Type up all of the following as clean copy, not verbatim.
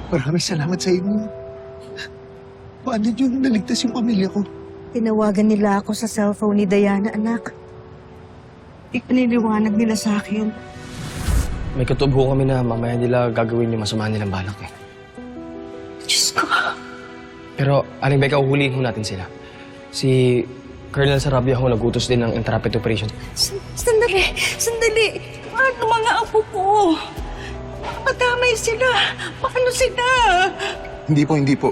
Maraming salamat sa inyo. Paano yung naligtas yung pamilya ko? Tinawagan nila ako sa cellphone ni Diana, anak. Ipiniliwanag nila sa akin. May katubo kami na mamaya nila gagawin yung masama nilang balak eh. Diyos ko. Pero, Aling Becca, uhulihin ho natin sila. Si Colonel Sarabia ho nagutos din ng interrupted operation. Sandali! Sandali! Paano mga apo ko? Matamay sila! Paano sila? Hindi po.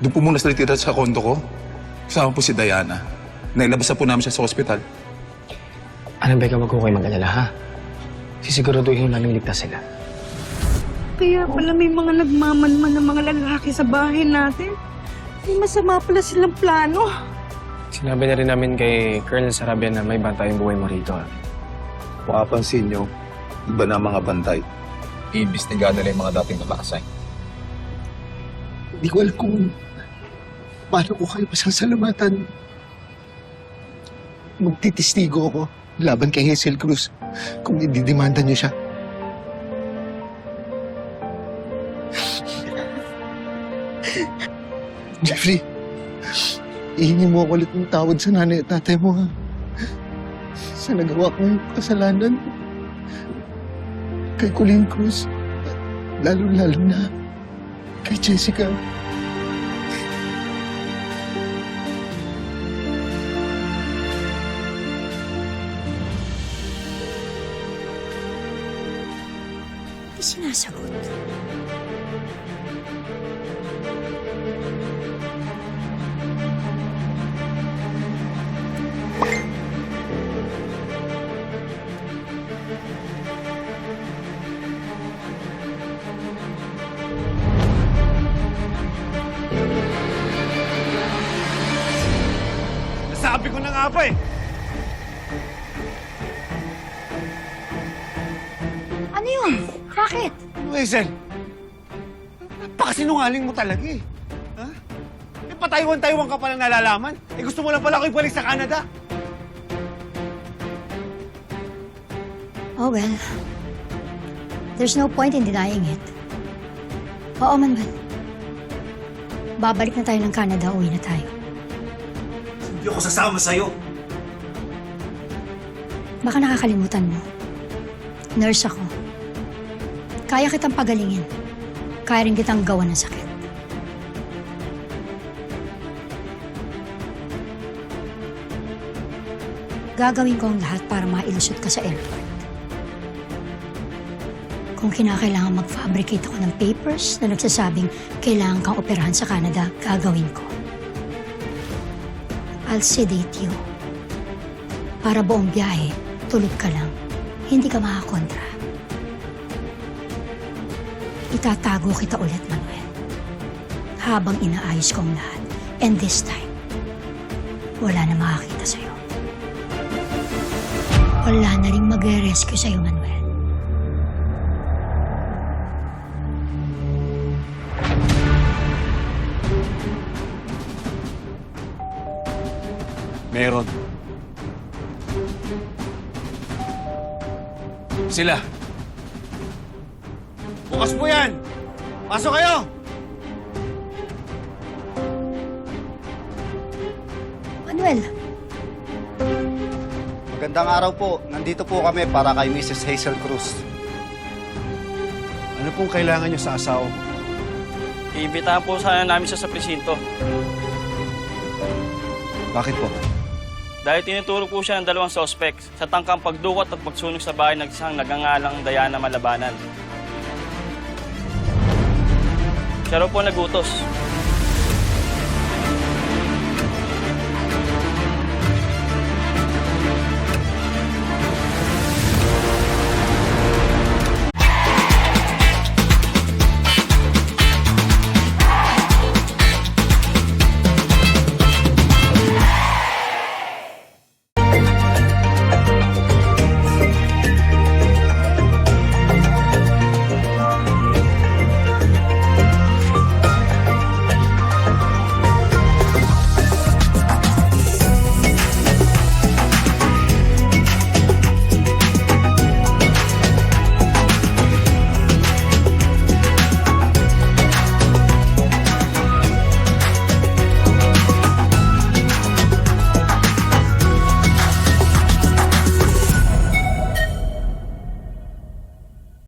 Doon po muna sila titira sa kondo ko. Kasama po si Diana. Nailabas na po namin siya sa ospital. Aling Becca, wag ko kayo mag-alala ha. Sisiguraduhin ho namin ligtas sila. Kaya pala may mga nagmamanman ng mga lalaki sa bahay natin. May masama pala silang plano. Sinabi na rin namin kay Colonel Sarabia na may bantay yung buhay mo rito. Kung mapapansin nyo, iba na ang mga bantay. Iimbestiga nila yung mga dating naka-assign. Hindi ko alam kung paano ko kayo pasasalamatan. Magtitistigo ako laban kay Hazel Cruz kung ididemanda niyo siya. Jeffrey, ihingi mo ako ulit ng tawad sa nanay at tatay mo, ha? Sa nagawa kong kasalanan kay Colleen Cruz, lalo-lalo na kay Jessica. Hindi sinasagot. Nasabi ko na nga ba eh. Ano yun? Bakit? Hazel, napakasinungaling mo talaga eh. Ha? Eh, pataywan-taywan ka pala nalalaman. Eh, gusto mo lang pala ako ibalik sa Canada. Oh well, there's no point in denying it. Oo, Manuel. Babalik na tayo ng Canada, uwi na tayo. Hindi ako sasama sa'yo. Baka nakakalimutan mo. Nurse ako. Kaya kitang pagalingin. Kaya rin kitang gawan ng sakit. Gagawin ko ang lahat para mailusot ka sa airport. Kung kinakailangan mag-fabricate ako ng papers na nagsasabing kailangan kang operahan sa Canada, gagawin ko. I'll sedate you. Para buong biyahe, tulog ka lang. Hindi ka makakontra. Itatago kita ulit, Manuel. Habang inaayos ko ang lahat. And this time, wala na makakita sa'yo. Wala na rin magre-rescue sa'yo, Manuel. Meron. Sila. Bukas po yan! Pasok kayo! Manuel, Magandang araw po. Nandito po kami para kay Mrs. Hazel Cruz. Ano pong kailangan nyo sa asawa mo? Iimbitahan po sana namin siya sa presinto. Bakit po? Dahil tinuturo po siya ng dalawang suspects sa tangkang pagduwat at pagsunog sa bahay ng isang nagangalang Diana Malabanan. Siya raw po nagutos.